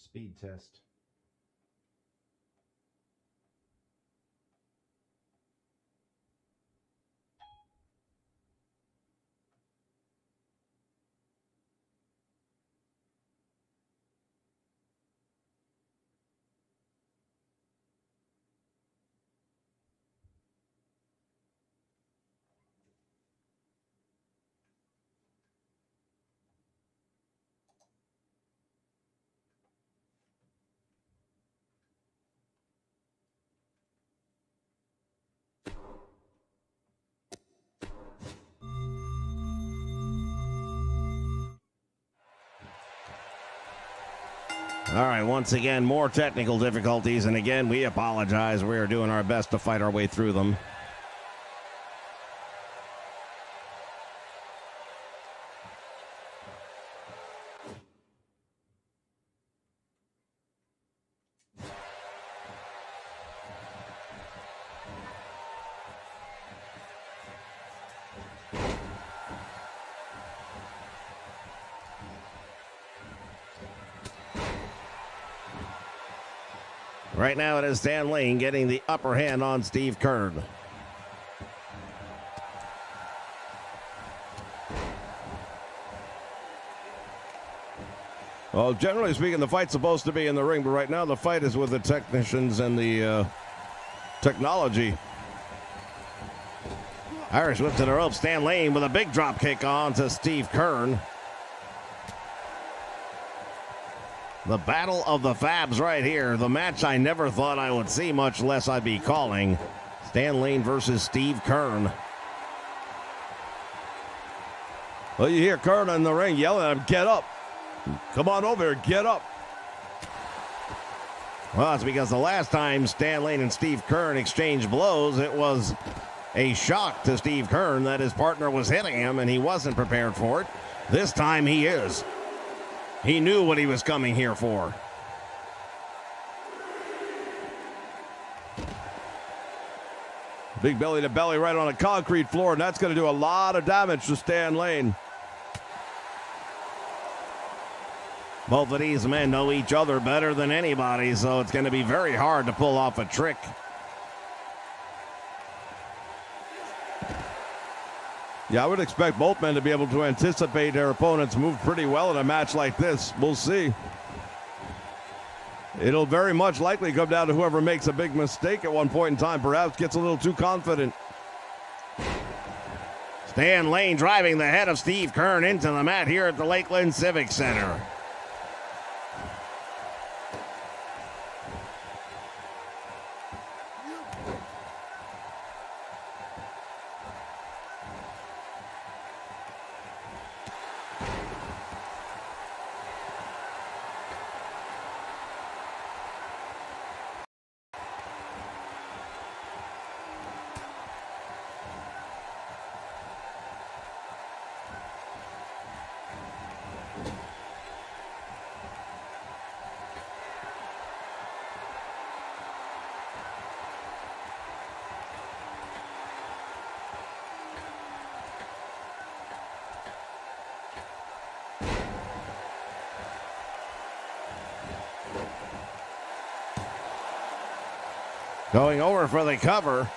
Speed test. All right, once again, more technical difficulties, and again, we apologize. We are doing our best to fight our way through them. Right now it is Stan Lane getting the upper hand on Steve Keirn. Well, generally speaking, the fight's supposed to be in the ring, but right now the fight is with the technicians and the technology. Irish whip to the rope. Stan Lane with a big drop kick on to Steve Keirn. The battle of the Fabs right here. The match I never thought I would see, much less I'd be calling. Stan Lane versus Steve Keirn. Well, you hear Keirn in the ring yelling at him, "Get up. Come on over here, get up." Well, it's because the last time Stan Lane and Steve Keirn exchanged blows, it was a shock to Steve Keirn that his partner was hitting him, and he wasn't prepared for it. This time he is. He knew what he was coming here for. Big belly to belly right on a concrete floor, and that's going to do a lot of damage to Stan Lane. Both of these men know each other better than anybody, so it's going to be very hard to pull off a trick. Yeah, I would expect both men to be able to anticipate their opponent's move pretty well in a match like this. We'll see. It'll very much likely come down to whoever makes a big mistake at one point in time, perhaps gets a little too confident. Stan Lane driving the head of Steve Keirn into the mat here at the Lakeland Civic Center. Going over for the cover.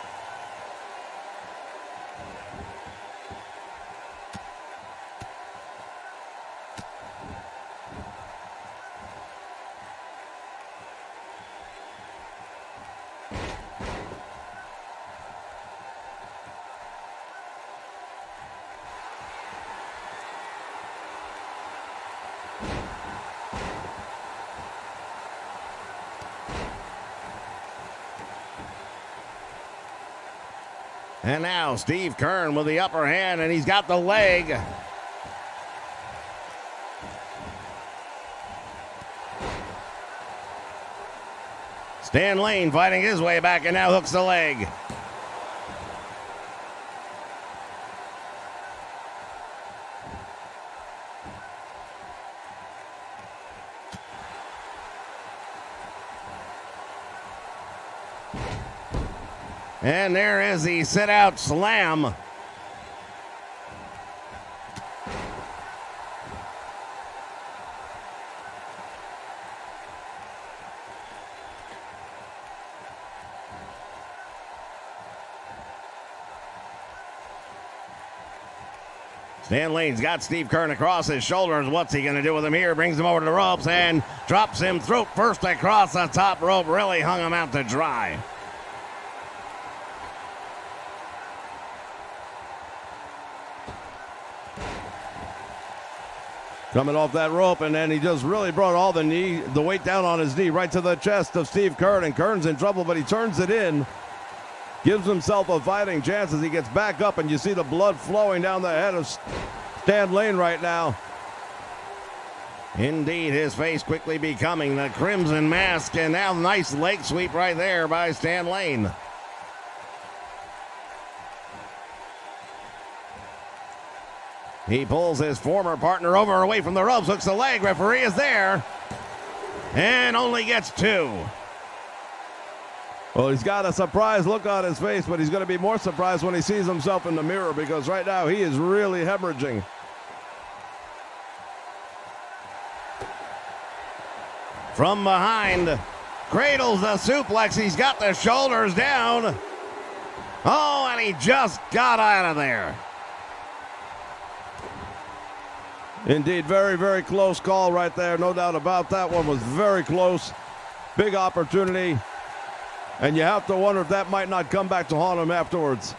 And now Steve Keirn with the upper hand, and he's got the leg. Stan Lane fighting his way back and now hooks the leg. And there is the sit-out slam. Stan Lane's got Steve Keirn across his shoulders. What's he going to do with him here? Brings him over to the ropes and drops him throat first across the top rope. Really hung him out to dry. Coming off that rope, and then he just really brought all the weight down on his knee right to the chest of Steve Keirn, and Keirn's in trouble, but he turns it in. Gives himself a fighting chance as he gets back up, and you see the blood flowing down the head of Stan Lane right now. Indeed, his face quickly becoming the Crimson Mask, and now nice leg sweep right there by Stan Lane. He pulls his former partner over away from the ropes, hooks the leg, referee is there, and only gets 2. Well, he's got a surprised look on his face, but he's going to be more surprised when he sees himself in the mirror, because right now he is really hemorrhaging. From behind, cradles the suplex. He's got the shoulders down. Oh, and he just got out of there. Indeed, very, very close call right there. No doubt about that one was very close. Big opportunity. And you have to wonder if that might not come back to haunt him afterwards.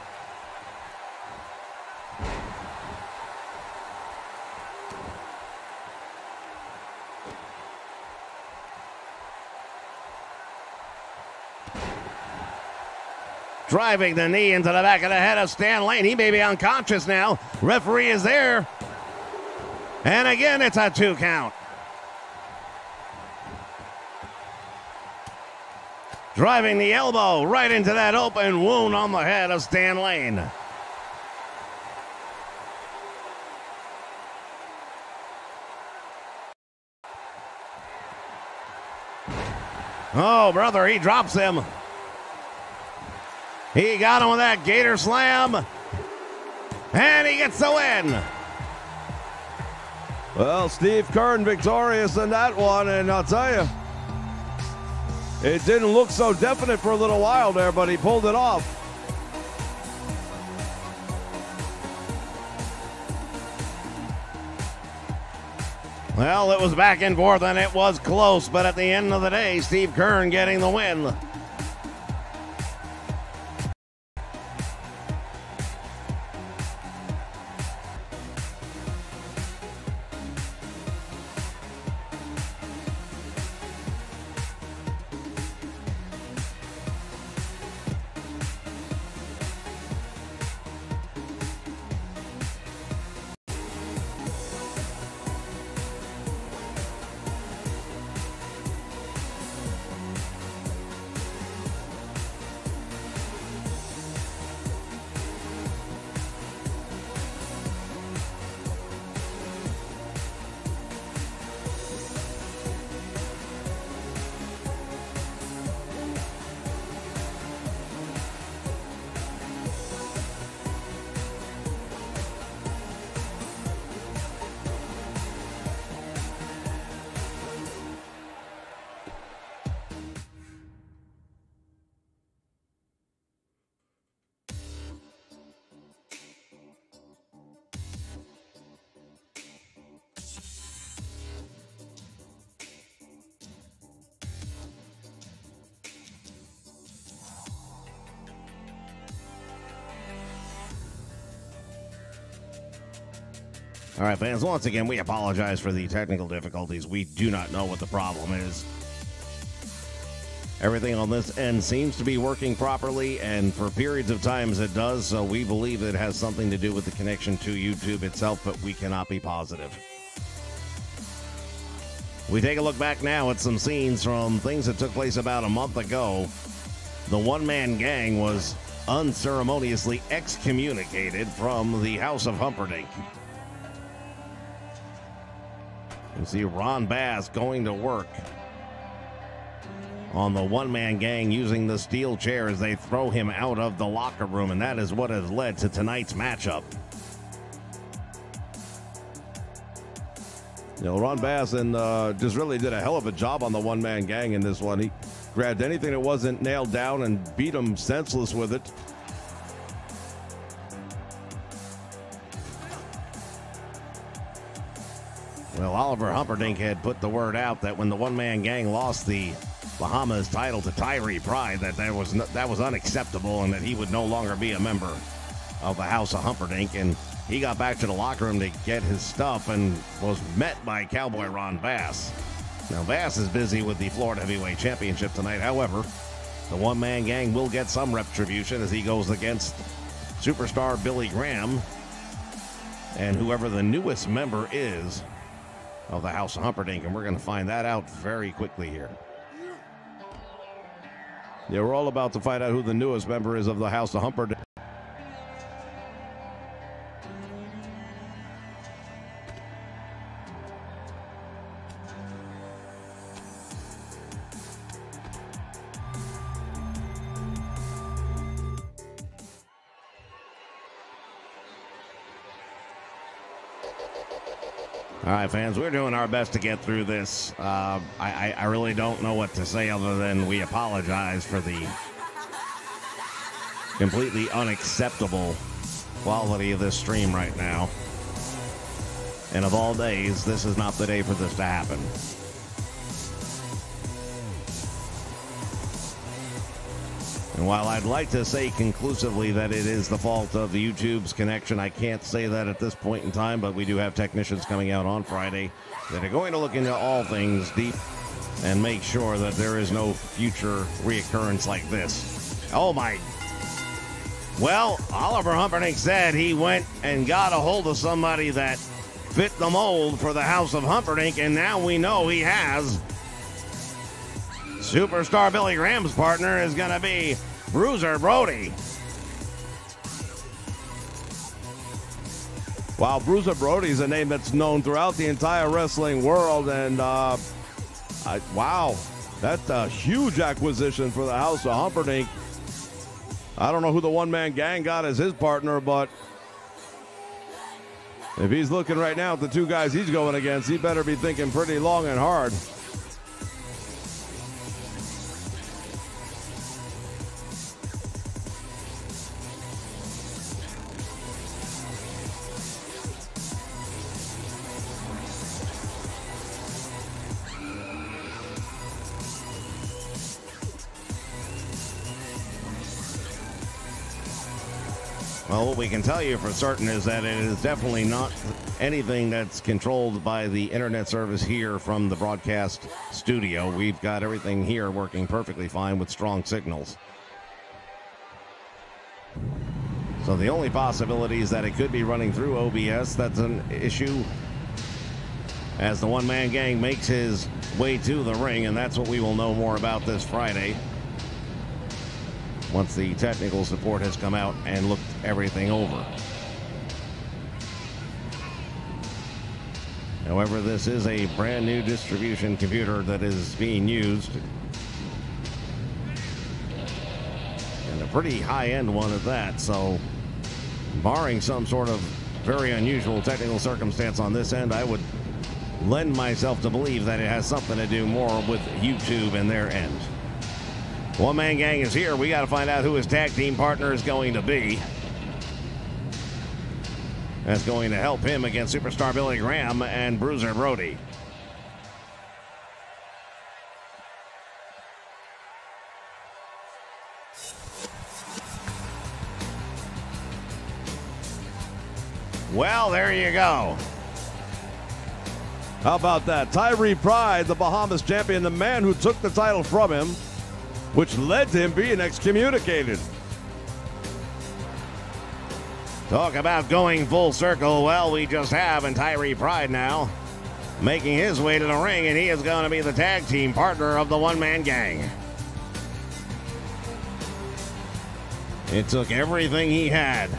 Driving the knee into the back of the head of Stan Lane. He may be unconscious now. Referee is there. And again, it's a 2 count. Driving the elbow right into that open wound on the head of Stan Lane. Oh, brother, he drops him. He got him with that gator slam. And he gets the win. Well, Steve Keirn victorious in that one, and I'll tell you, it didn't look so definite for a little while there, but he pulled it off. Well, it was back and forth, and it was close, but at the end of the day, Steve Keirn getting the win. All right, fans, once again, we apologize for the technical difficulties. We do not know what the problem is. Everything on this end seems to be working properly, and for periods of times it does, so we believe it has something to do with the connection to YouTube itself, but we cannot be positive. We take a look back now at some scenes from things that took place about a month ago. The one-man gang was unceremoniously excommunicated from the House of Humperdinck. You see Ron Bass going to work on the one-man gang using the steel chair as they throw him out of the locker room, and that is what has led to tonight's matchup. You know, Ron Bass just really did a hell of a job on the one-man gang in this one. He grabbed anything that wasn't nailed down and beat them senseless with it. Well, Oliver Humperdinck had put the word out that when the one-man gang lost the Bahamas title to Tyree Pride, that was unacceptable and that he would no longer be a member of the House of Humperdinck. And he got back to the locker room to get his stuff and was met by Cowboy Ron Bass. Now, Bass is busy with the Florida Heavyweight Championship tonight. However, the one-man gang will get some retribution as he goes against superstar Billy Graham and whoever the newest member is of the House of Humperdinck, and we're going to find that out very quickly here. Yeah, we're all about to find out who the newest member is of the House of Humperdinck. All right, fans, we're doing our best to get through this. I really don't know what to say other than we apologize for the completely unacceptable quality of this stream right now. And of all days, this is not the day for this to happen. And while I'd like to say conclusively that it is the fault of YouTube's connection, I can't say that at this point in time, but we do have technicians coming out on Friday that are going to look into all things deep and make sure that there is no future reoccurrence like this. Oh my. Well, Oliver Humperdinck said he went and got a hold of somebody that fit the mold for the House of Humperdinck, and now we know he has. Superstar Billy Graham's partner is going to be Bruiser Brody. Wow, Bruiser Brody is a name that's known throughout the entire wrestling world, and wow, that's a huge acquisition for the House of Humperdinck. I don't know who the one-man gang got as his partner, but if he's looking right now at the two guys he's going against, he better be thinking pretty long and hard. Well, what we can tell you for certain is that it is definitely not anything that's controlled by the internet service here from the broadcast studio. We've got everything here working perfectly fine with strong signals. So the only possibility is that it could be running through OBS. That's an issue as the one-man gang makes his way to the ring, and that's what we will know more about this Friday, once the technical support has come out and looked everything over. However, this is a brand new distribution computer that is being used, and a pretty high-end one at that, so barring some sort of very unusual technical circumstance on this end, I would lend myself to believe that it has something to do more with YouTube and their end. One-man gang is here. We got to find out who his tag team partner is going to be. That's going to help him against superstar Billy Graham and Bruiser Brody. Well, there you go. How about that? Tyree Pride, the Bahamas champion, the man who took the title from him, which led to him being excommunicated. Talk about going full circle. Well, we just have, and Tyree Pride now making his way to the ring, and he is going to be the tag team partner of the one-man gang. It took everything he had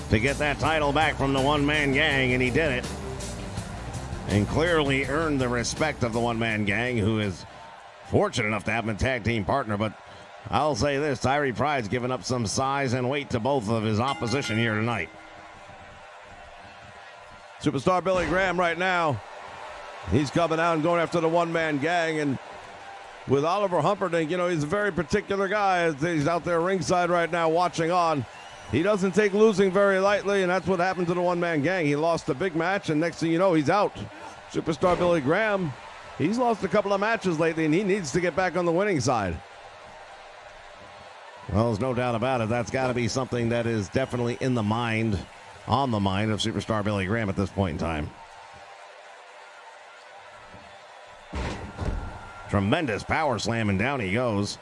to get that title back from the one-man gang, and he did it. And clearly earned the respect of the one-man gang, who is fortunate enough to have him a tag team partner. But I'll say this, Tyree Pride's given up some size and weight to both of his opposition here tonight. Superstar Billy Graham right now, he's coming out and going after the one-man gang. And with Oliver Humperdinck, you know, he's a very particular guy. He's out there ringside right now watching on. He doesn't take losing very lightly, and that's what happened to the one-man gang. He lost a big match, and next thing you know, he's out. Superstar Billy Graham, he's lost a couple of matches lately, and he needs to get back on the winning side. Well, there's no doubt about it. That's got to be something that is definitely on the mind of Superstar Billy Graham at this point in time. Tremendous power slam, and down he goes.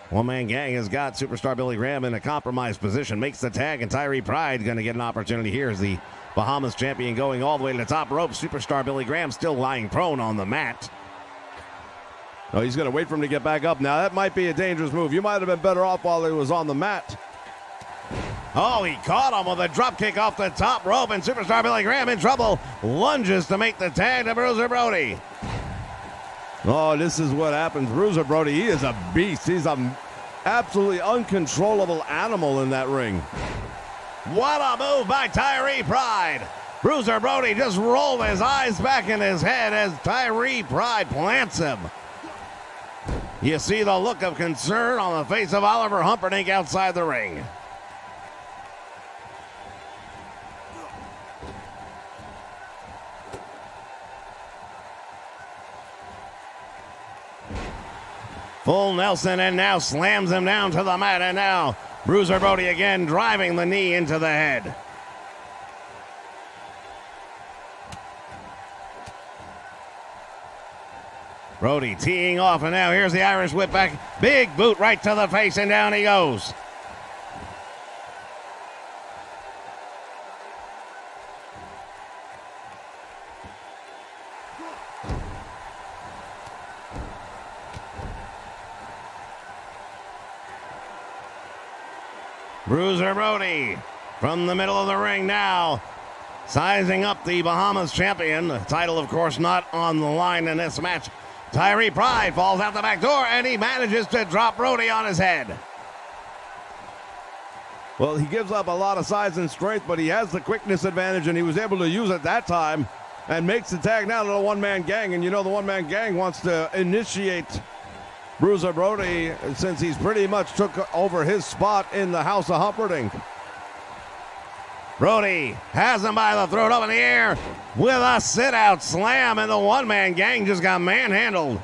One-man gang has got Superstar Billy Graham in a compromised position. Makes the tag, and Tyree Pride going to get an opportunity here as the Bahamas champion going all the way to the top rope. Superstar Billy Graham still lying prone on the mat. Oh, he's going to wait for him to get back up. Now, that might be a dangerous move. You might have been better off while he was on the mat. Oh, he caught him with a drop kick off the top rope, and Superstar Billy Graham in trouble. Lunges to make the tag to Bruiser Brody. Oh, this is what happens. Bruiser Brody, he is a beast. He's an absolutely uncontrollable animal in that ring. What a move by Tyree Pride. Bruiser Brody just rolled his eyes back in his head as Tyree Pride plants him. You see the look of concern on the face of Oliver Humperdinck outside the ring. Full Nelson, and now slams him down to the mat, and now Bruiser Brody again driving the knee into the head. Brody teeing off, and now here's the Irish whip back. Big boot right to the face, and down he goes. Bruiser Brody from the middle of the ring now, sizing up the Bahamas champion. The title, of course, not on the line in this match. Tyree Pride falls out the back door, and he manages to drop Brody on his head. Well, he gives up a lot of size and strength, but he has the quickness advantage, and he was able to use it that time and makes the tag now to the one-man gang. And you know the one-man gang wants to initiate Bruiser Brody since he's pretty much took over his spot in the House of Humperdinck. Brody has him by the throat up in the air with a sit-out slam, and the one-man gang just got manhandled.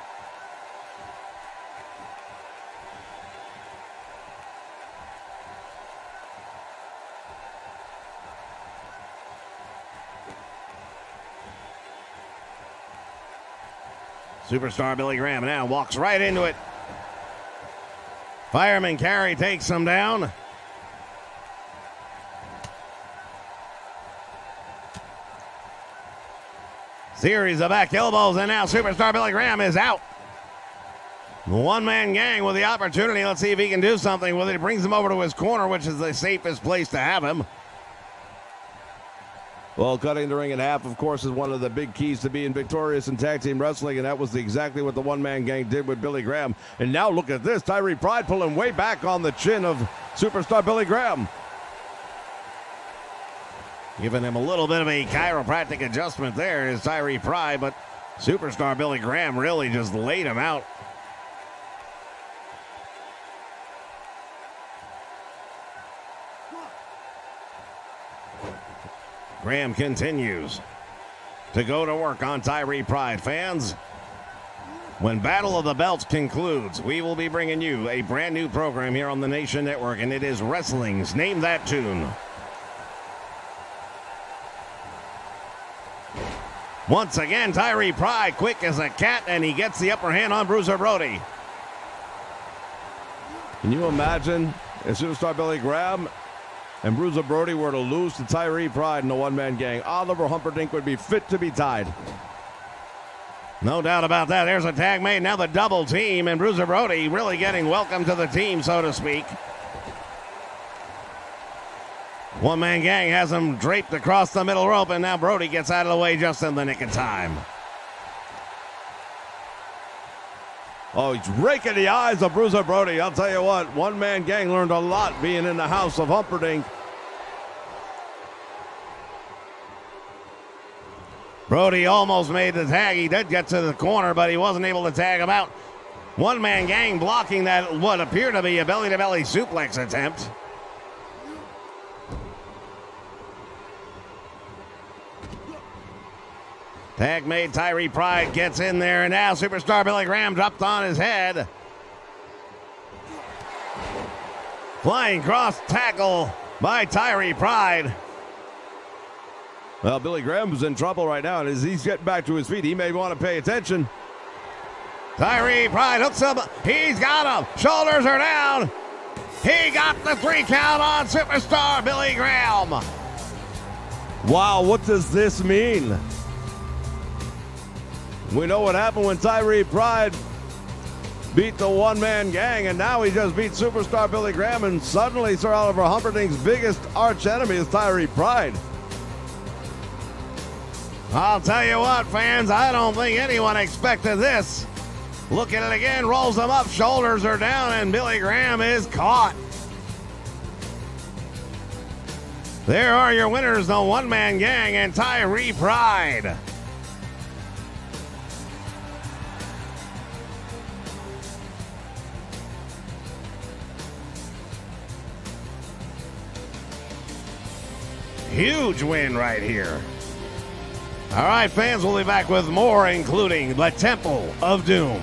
Superstar Billy Graham now walks right into it. Fireman Carey takes him down. Series of back elbows, and now Superstar Billy Graham is out. The one-man gang with the opportunity. Let's see if he can do something with it. He brings him over to his corner, which is the safest place to have him. Well, cutting the ring in half, of course, is one of the big keys to being victorious in tag team wrestling, and that was exactly what the one-man gang did with Billy Graham. And now look at this. Tyree Pride pulling way back on the chin of Superstar Billy Graham. Giving him a little bit of a chiropractic adjustment there is Tyree Pride, but Superstar Billy Graham really just laid him out. Graham continues to go to work on Tyree Pride. Fans, when Battle of the Belts concludes, we will be bringing you a brand new program here on the Nation Network, and it is Wrestling's Name That Tune. Once again, Tyree Pride quick as a cat, and he gets the upper hand on Bruiser Brody. Can you imagine if Superstar Billy Graham and Bruiser Brody were to lose to Tyree Pride in the one-man gang? Oliver Humperdinck would be fit to be tied. No doubt about that. There's a tag made. Now the double team, and Bruiser Brody really getting welcome to the team, so to speak. One-man gang has him draped across the middle rope, and now Brody gets out of the way just in the nick of time. Oh, he's raking the eyes of Bruiser Brody. I'll tell you what, one-man gang learned a lot being in the House of Humperdinck. Brody almost made the tag. He did get to the corner, but he wasn't able to tag him out. One-man gang blocking that what appeared to be a belly-to-belly suplex attempt. Tag made. Tyree Pride gets in there, and now Superstar Billy Graham dropped on his head. Flying cross tackle by Tyree Pride. Well, Billy Graham's in trouble right now, and as he's getting back to his feet, he may want to pay attention. Tyree Pride hooks him. He's got him. Shoulders are down. He got the 3 count on Superstar Billy Graham. Wow, what does this mean? We know what happened when Tyree Pride beat the one-man gang, and now he just beat Superstar Billy Graham, and suddenly Sir Oliver Humperdinck's biggest arch enemy is Tyree Pride. I'll tell you what, fans, I don't think anyone expected this. Look at it again, rolls him up, shoulders are down, and Billy Graham is caught. There are your winners, the one-man gang and Tyree Pride. Huge win right here. All right, fans, we'll be back with more, including the Temple of Doom.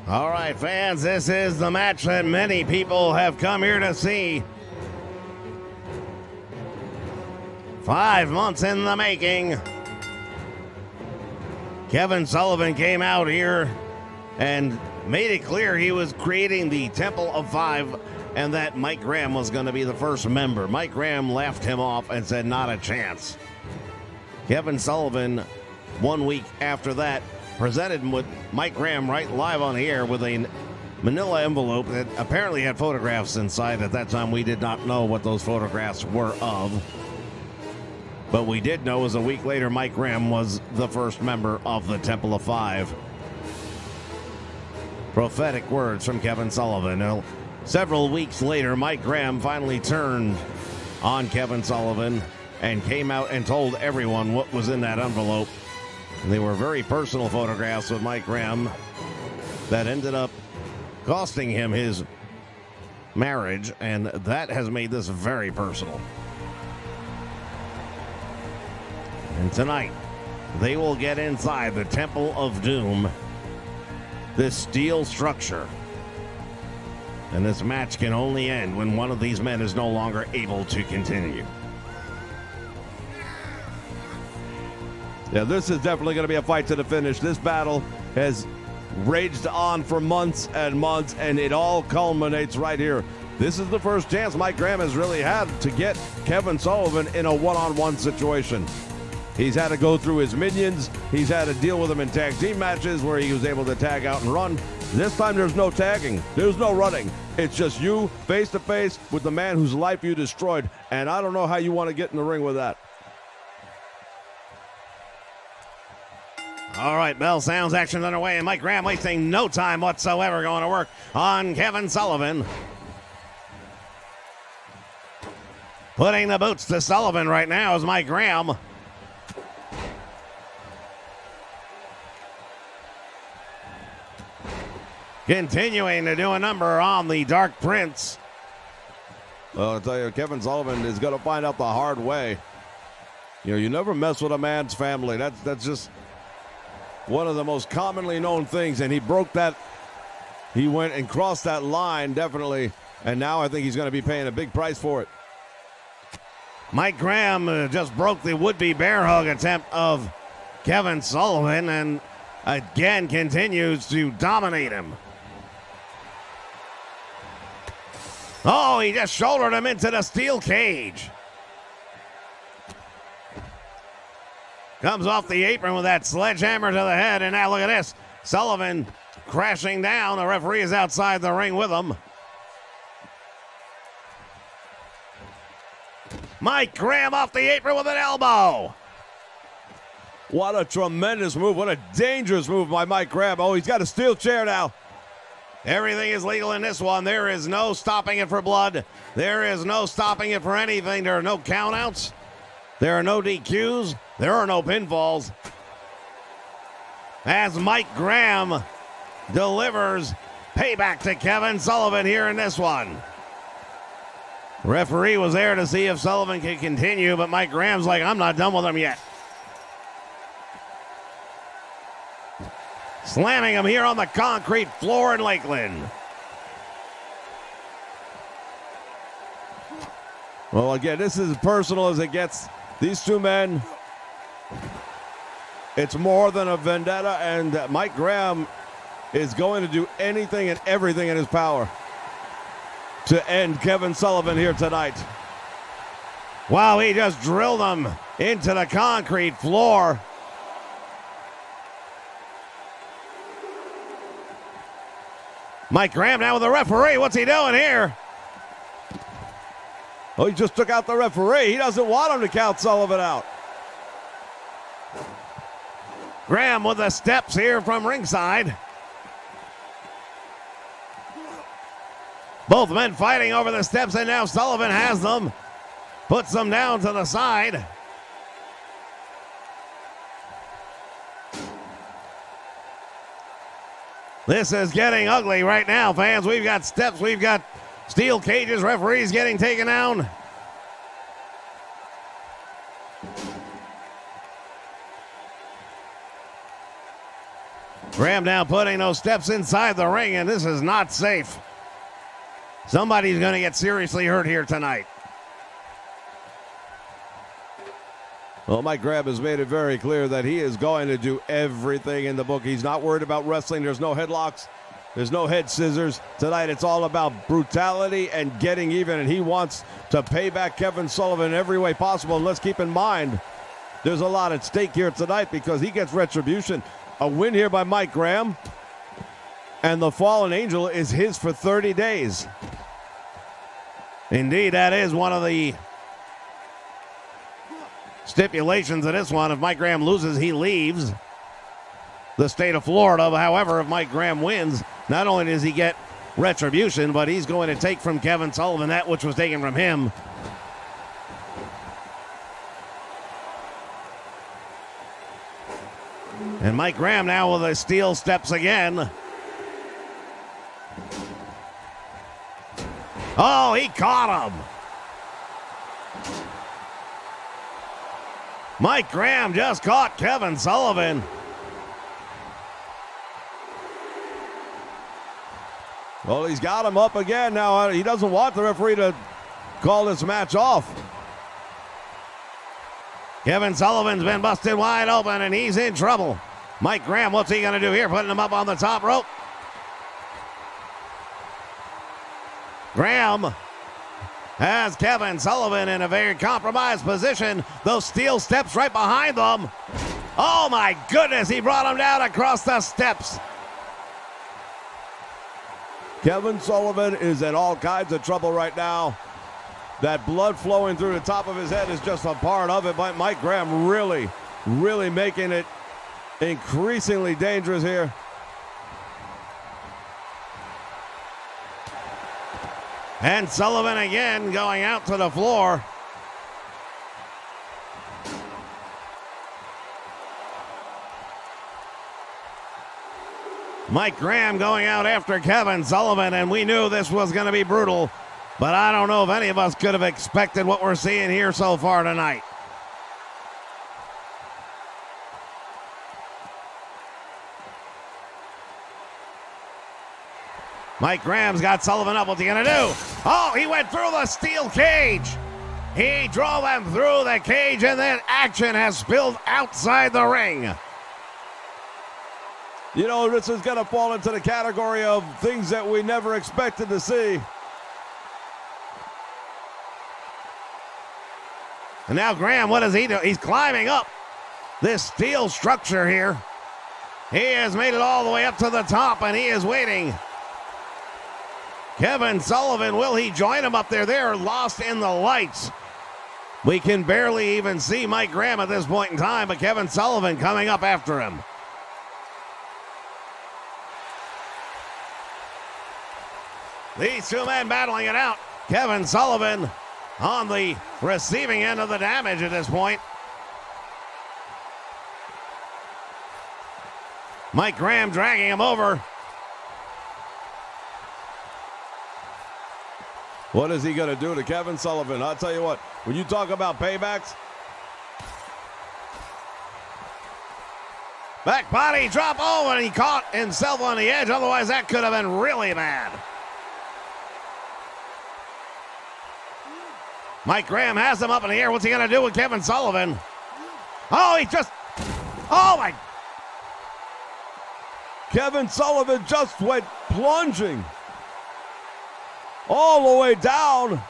All right, fans, this is the match that many people have come here to see. 5 months in the making. Kevin Sullivan came out here and made it clear he was creating the Temple of Five and that Mike Graham was going to be the first member. Mike Graham laughed him off and said, not a chance. Kevin Sullivan, 1 week after that, presented with Mike Graham right live on the air with a manila envelope that apparently had photographs inside. At that time, we did not know what those photographs were of. But we did know as a week later, Mike Graham was the first member of the Temple of Five. Prophetic words from Kevin Sullivan. Now, several weeks later, Mike Graham finally turned on Kevin Sullivan and came out and told everyone what was in that envelope. And they were very personal photographs with Mike Graham that ended up costing him his marriage, and that has made this very personal. And tonight, they will get inside the Temple of Doom, this steel structure. And this match can only end when one of these men is no longer able to continue. Yeah, this is definitely going to be a fight to the finish. This battle has raged on for months and months, and it all culminates right here. This is the first chance Mike Graham has really had to get Kevin Sullivan in a one-on-one situation. He's had to go through his minions. He's had to deal with them in tag team matches where he was able to tag out and run. This time there's no tagging. There's no running. It's just you face to face with the man whose life you destroyed. And I don't know how you want to get in the ring with that. All right, bell sounds, action's underway, and Mike Graham wasting no time whatsoever going to work on Kevin Sullivan. Putting the boots to Sullivan right now is Mike Graham. Continuing to do a number on the Dark Prince. Well, I'll tell you, Kevin Sullivan is going to find out the hard way. You know, you never mess with a man's family. That's just one of the most commonly known things, and he broke that. He went and crossed that line, definitely, and now I think he's going to be paying a big price for it. Mike Graham just broke the would-be bear hug attempt of Kevin Sullivan and again continues to dominate him. Oh, he just shouldered him into the steel cage. Comes off the apron with that sledgehammer to the head, and now look at this. Sullivan crashing down. The referee is outside the ring with him. Mike Graham off the apron with an elbow. What a tremendous move. What a dangerous move by Mike Graham. Oh, he's got a steel chair now. Everything is legal in this one. There is no stopping it for blood. There is no stopping it for anything. There are no countouts. There are no DQs. There are no pinfalls. As Mike Graham delivers payback to Kevin Sullivan here in this one. The referee was there to see if Sullivan can continue, but Mike Graham's like, I'm not done with him yet. Slamming him here on the concrete floor in Lakeland. Well, again, this is as personal as it gets. These two men, it's more than a vendetta, and Mike Graham is going to do anything and everything in his power to end Kevin Sullivan here tonight. Wow, he just drilled him into the concrete floor. Mike Graham now with the referee. What's he doing here? Oh, he just took out the referee. He doesn't want him to count Sullivan out. Graham with the steps here from ringside. Both men fighting over the steps, and now Sullivan has them. Puts them down to the side. This is getting ugly right now, fans. We've got steps, we've got steel cages, referees getting taken down. Graham now putting those steps inside the ring, and this is not safe. Somebody's going to get seriously hurt here tonight. Well, Mike Graham has made it very clear that he is going to do everything in the book. He's not worried about wrestling. There's no headlocks. There's no head scissors. Tonight it's all about brutality and getting even, and he wants to pay back Kevin Sullivan in every way possible. And let's keep in mind, there's a lot at stake here tonight because he gets retribution. A win here by Mike Graham, and the Fallen Angel is his for 30 days. Indeed, that is one of the stipulations of this one. If Mike Graham loses, he leaves the state of Florida. However, if Mike Graham wins, not only does he get retribution, but he's going to take from Kevin Sullivan that which was taken from him. And Mike Graham now with the steel steps again. Oh, he caught him. Mike Graham just caught Kevin Sullivan. Well, he's got him up again now. He doesn't want the referee to call this match off. Kevin Sullivan's been busted wide open, and he's in trouble. Mike Graham, what's he going to do here? Putting him up on the top rope. Graham has Kevin Sullivan in a very compromised position. Those steel steps right behind them. Oh my goodness, he brought him down across the steps. Kevin Sullivan is in all kinds of trouble right now. That blood flowing through the top of his head is just a part of it, but Mike Graham really making it increasingly dangerous here. And Sullivan again going out to the floor. Mike Graham going out after Kevin Sullivan, and we knew this was going to be brutal, but I don't know if any of us could have expected what we're seeing here so far tonight. Mike Graham's got Sullivan up. What's he going to do? Oh, he went through the steel cage. He drove him through the cage, and then action has spilled outside the ring. You know, this is going to fall into the category of things that we never expected to see. And now Graham, what does he do? He's climbing up this steel structure here. He has made it all the way up to the top, and he is waiting. Kevin Sullivan, will he join him up there? They're lost in the lights. We can barely even see Mike Graham at this point in time, but Kevin Sullivan coming up after him. These two men battling it out. Kevin Sullivan on the receiving end of the damage at this point. Mike Graham dragging him over. What is he going to do to Kevin Sullivan? I'll tell you what, when you talk about paybacks. Back body drop. Oh, and he caught himself on the edge. Otherwise, that could have been really bad. Mike Graham has him up in the air. What's he going to do with Kevin Sullivan? Oh, he just... Oh, my... Kevin Sullivan just went plunging all the way down.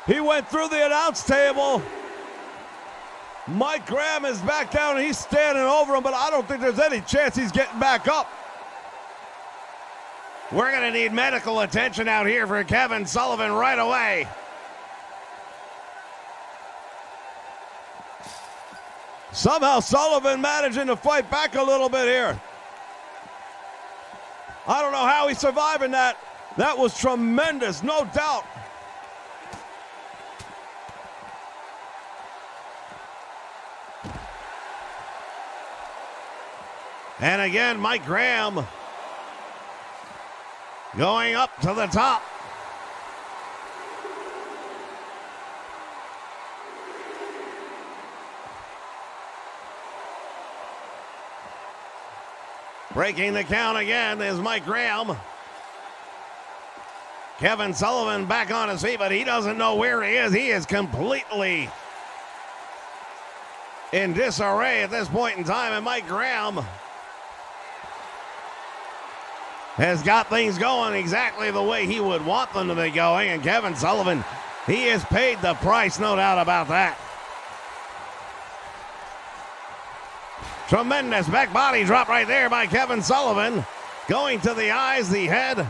He went through the announce table. Mike Graham is back down and he's standing over him, but I don't think there's any chance he's getting back up. We're going to need medical attention out here for Kevin Sullivan right away. Somehow Sullivan managing to fight back a little bit here. I don't know how he's surviving that. That was tremendous, no doubt. And again, Mike Graham going up to the top. Breaking the count again is Mike Graham. Kevin Sullivan back on his feet, but he doesn't know where he is. He is completely in disarray at this point in time, and Mike Graham has got things going exactly the way he would want them to be going, and Kevin Sullivan, he has paid the price, no doubt about that. Tremendous back body drop right there by Kevin Sullivan. Going to the eyes, the head.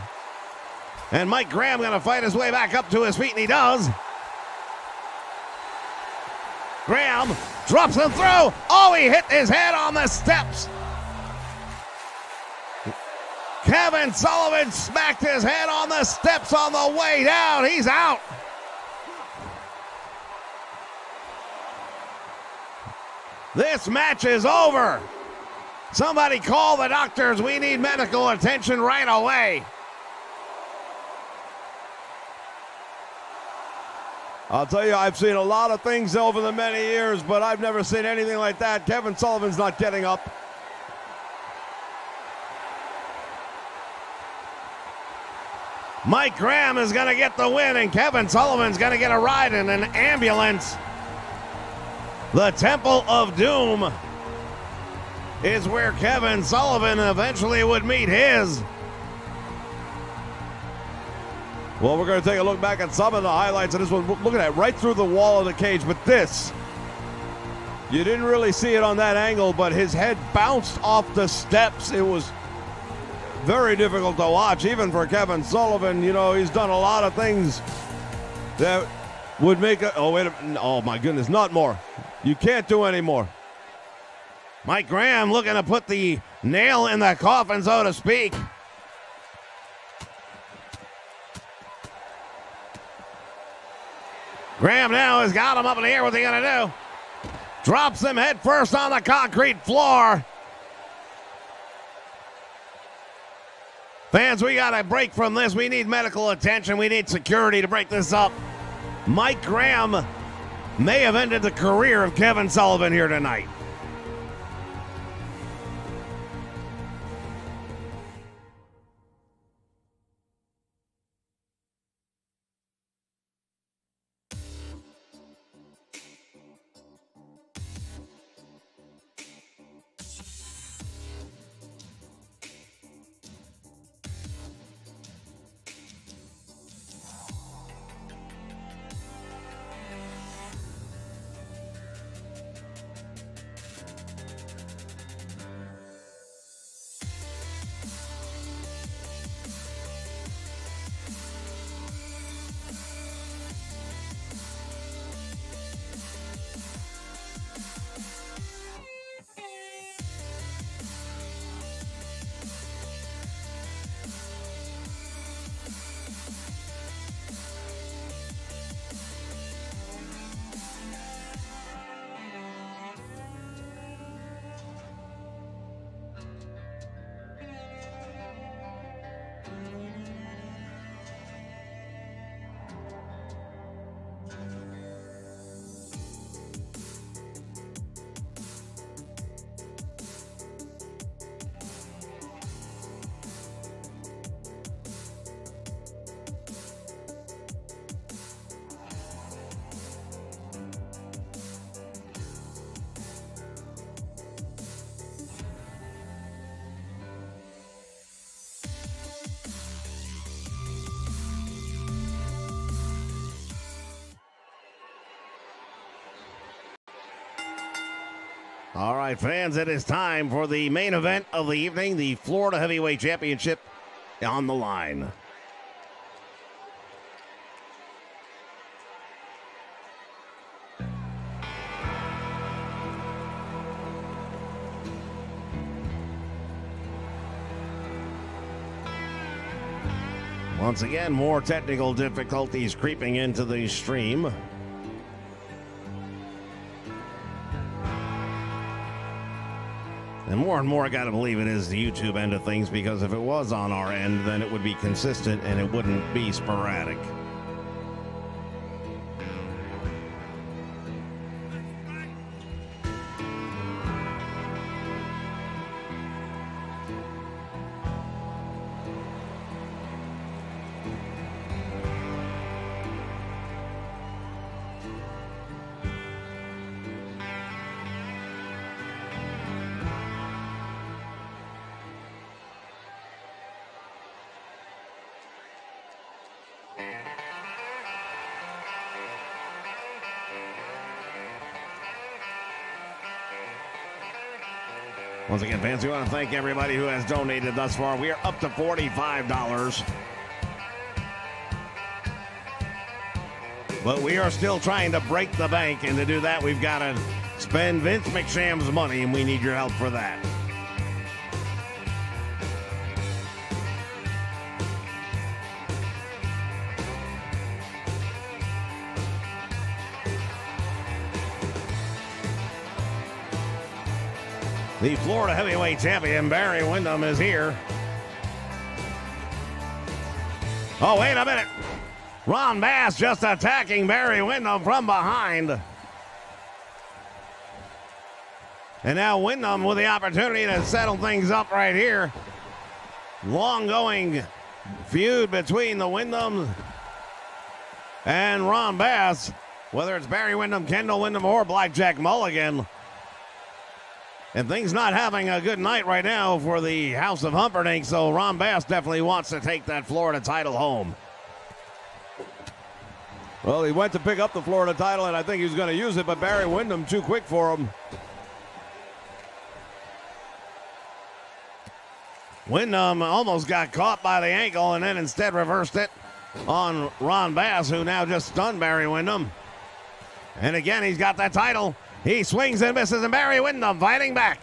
And Mike Graham going to fight his way back up to his feet, and he does. Graham drops him through. Oh, he hit his head on the steps. Kevin Sullivan smacked his head on the steps on the way down. He's out. This match is over. Somebody call the doctors. We need medical attention right away. I'll tell you, I've seen a lot of things over the many years, but I've never seen anything like that. Kevin Sullivan's not getting up. Mike Graham is going to get the win, and Kevin Sullivan's going to get a ride in an ambulance. The Temple of Doom is where Kevin Sullivan eventually would meet his. Well, we're going to take a look back at some of the highlights of this one. Look at that, right through the wall of the cage. But this, you didn't really see it on that angle, but his head bounced off the steps. It was very difficult to watch, even for Kevin Sullivan. You know, he's done a lot of things that would make a... Oh, wait a minute. Oh, my goodness, not more. You can't do any more. Mike Graham looking to put the nail in the coffin, so to speak. Graham now has got him up in the air. What's he going to do? Drops him head first on the concrete floor. Fans, we got a break from this. We need medical attention. We need security to break this up. Mike Graham may have ended the career of Kevin Sullivan here tonight. All right, fans, it is time for the main event of the evening, the Florida Heavyweight Championship on the line. Once again, more technical difficulties creeping into the stream. And more, I gotta believe it is the YouTube end of things, because if it was on our end, then it would be consistent and it wouldn't be sporadic. Once again, fans, we want to thank everybody who has donated thus far. We are up to $45. But we are still trying to break the bank, and to do that, we've got to spend Vince McSham's money, and we need your help for that. The Florida Heavyweight Champion, Barry Windham, is here. Oh, wait a minute. Ron Bass just attacking Barry Windham from behind. And now Windham with the opportunity to settle things up right here. Long-going feud between the Windhams and Ron Bass. Whether it's Barry Windham, Kendall Windham, or Blackjack Mulligan. And things not having a good night right now for the House of Humperdinck, so Ron Bass definitely wants to take that Florida title home. Well, he went to pick up the Florida title, and I think he was going to use it, but Barry Windham too quick for him. Windham almost got caught by the ankle and then instead reversed it on Ron Bass, who now just stunned Barry Windham. And again, he's got that title. He swings and misses, and Barry Windham fighting back.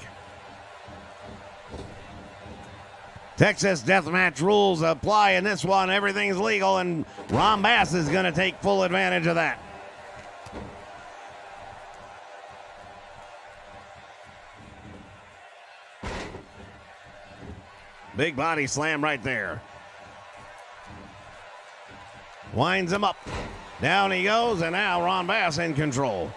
Texas deathmatch rules apply in this one. Everything's legal, and Ron Bass is going to take full advantage of that. Big body slam right there. Winds him up. Down he goes, and now Ron Bass in control.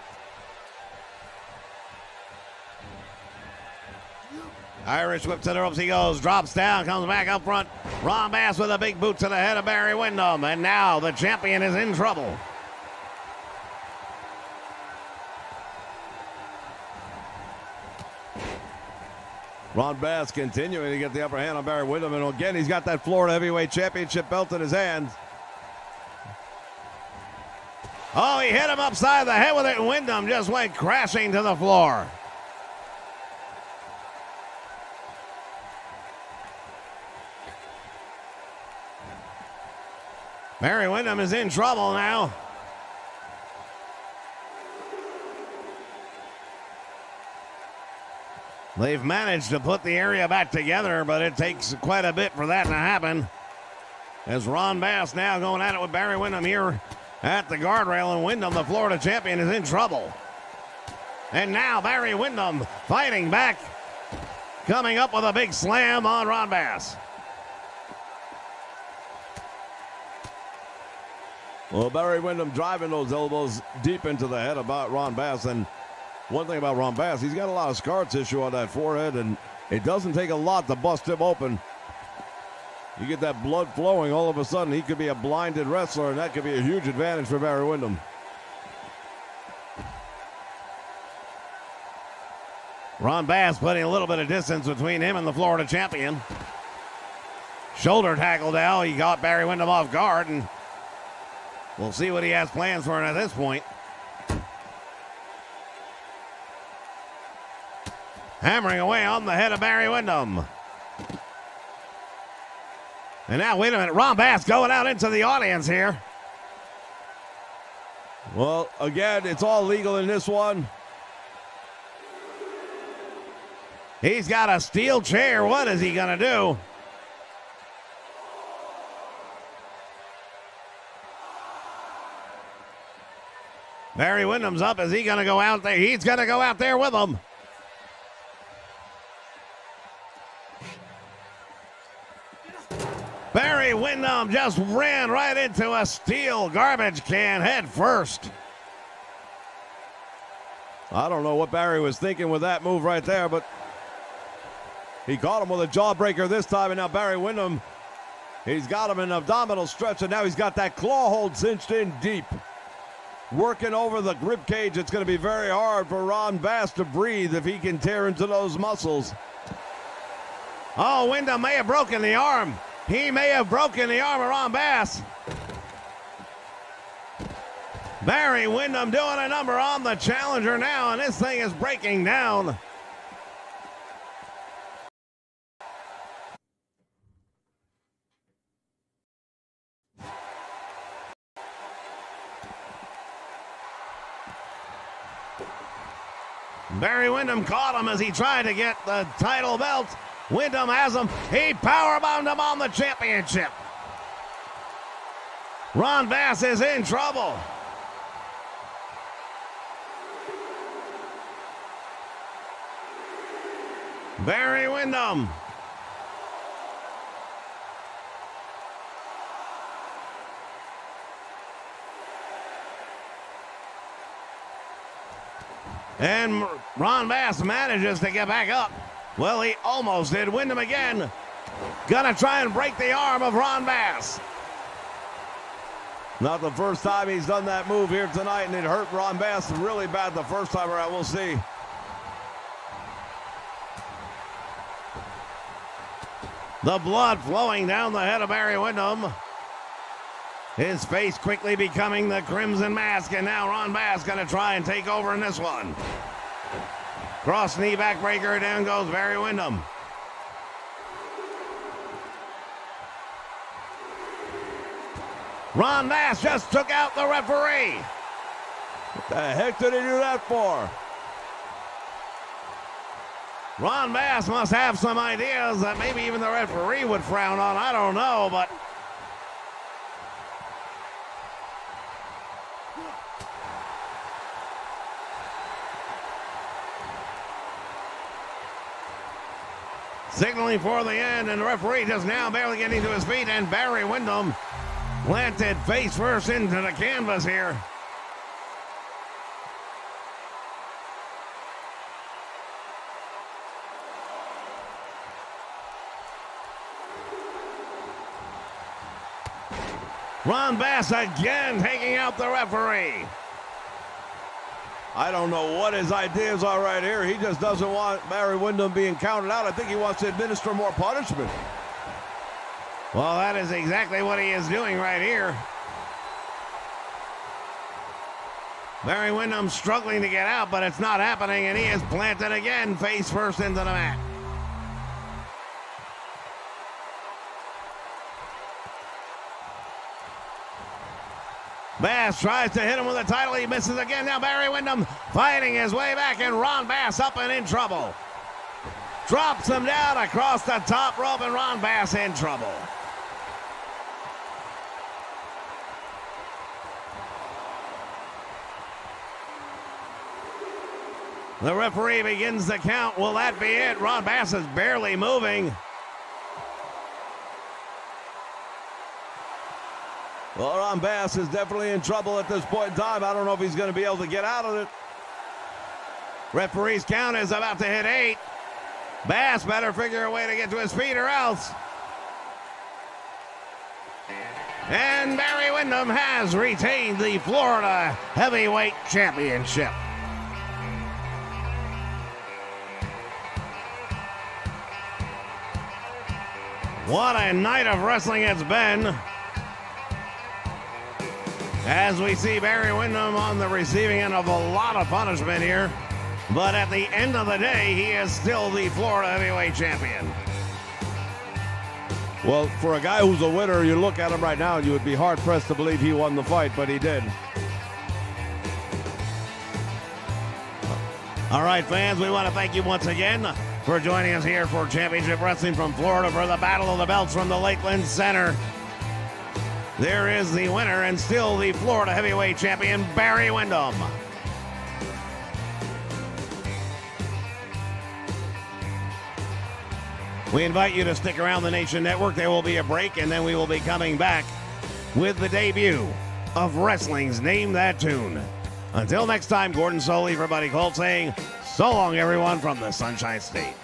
Irish whip to the ropes he goes, drops down, comes back up front. Ron Bass with a big boot to the head of Barry Windham, and now the champion is in trouble. Ron Bass continuing to get the upper hand on Barry Windham, and again, he's got that Florida Heavyweight Championship belt in his hands. Oh, he hit him upside the head with it, and Windham just went crashing to the floor. Barry Windham is in trouble now. They've managed to put the area back together, but it takes quite a bit for that to happen. As Ron Bass now going at it with Barry Windham here at the guardrail, and Windham, the Florida champion, is in trouble. And now Barry Windham fighting back, coming up with a big slam on Ron Bass. Well, Barry Windham driving those elbows deep into the head about Ron Bass. And one thing about Ron Bass, he's got a lot of scar tissue on that forehead, and it doesn't take a lot to bust him open. You get that blood flowing, all of a sudden he could be a blinded wrestler, and that could be a huge advantage for Barry Windham. Ron Bass putting a little bit of distance between him and the Florida champion. Shoulder tackle now. He got Barry Windham off guard, and we'll see what he has plans for him at this point. Hammering away on the head of Barry Windham. And now, wait a minute, Ron Bass going out into the audience here. Well, again, it's all legal in this one. He's got a steel chair. What is he going to do? Barry Windham's up. Is he going to go out there? He's going to go out there with him. Barry Windham just ran right into a steel garbage can head first. I don't know what Barry was thinking with that move right there, but he caught him with a jawbreaker this time, and now Barry Windham, he's got him in an abdominal stretch, and now he's got that claw hold cinched in deep. Working over the rib cage, it's going to be very hard for Ron Bass to breathe if he can tear into those muscles. Oh, Windham may have broken the arm. He may have broken the arm of Ron Bass. Barry Windham doing a number on the challenger now, and this thing is breaking down. Barry Windham caught him as he tried to get the title belt. Windham has him. He powerbombed him on the championship. Ron Bass is in trouble. Barry Windham. And Ron Bass manages to get back up. Well, he almost did. Windham again. Gonna try and break the arm of Ron Bass. Not the first time he's done that move here tonight, and it hurt Ron Bass really bad the first time around. We'll see. The blood flowing down the head of Barry Windham. His face quickly becoming the Crimson Mask, and now Ron Bass going to try and take over in this one. Cross knee backbreaker, down goes Barry Windham. Ron Bass just took out the referee. What the heck did he do that for? Ron Bass must have some ideas that maybe even the referee would frown on. I don't know, but signaling for the end, and the referee just now barely getting to his feet, and Barry Windham planted face first into the canvas here. Ron Bass again taking out the referee. I don't know what his ideas are right here. He just doesn't want Barry Windham being counted out. I think he wants to administer more punishment. Well, that is exactly what he is doing right here. Barry Windham struggling to get out, but it's not happening, and he is planted again, face first into the mat. Bass tries to hit him with a title. He misses again. Now Barry Windham fighting his way back, and Ron Bass up and in trouble. Drops him down across the top rope, and Ron Bass in trouble. The referee begins the count. Will that be it? Ron Bass is barely moving. Well, Ron Bass is definitely in trouble at this point in time. I don't know if he's going to be able to get out of it. Referee's count is about to hit 8. Bass better figure a way to get to his feet or else. And Barry Windham has retained the Florida Heavyweight Championship. What a night of wrestling it's been. As we see Barry Windham on the receiving end of a lot of punishment here. But at the end of the day, he is still the Florida Heavyweight Champion. Well, for a guy who's a winner, you look at him right now and you would be hard-pressed to believe he won the fight, but he did. All right, fans, we want to thank you once again for joining us here for Championship Wrestling from Florida for the Battle of the Belts from the Lakeland Center. There is the winner and still the Florida Heavyweight Champion, Barry Windham. We invite you to stick around the Nation Network. There will be a break, and then we will be coming back with the debut of wrestling's Name That Tune. Until next time, Gordon Soley for Buddy Colt saying so long, everyone, from the Sunshine State.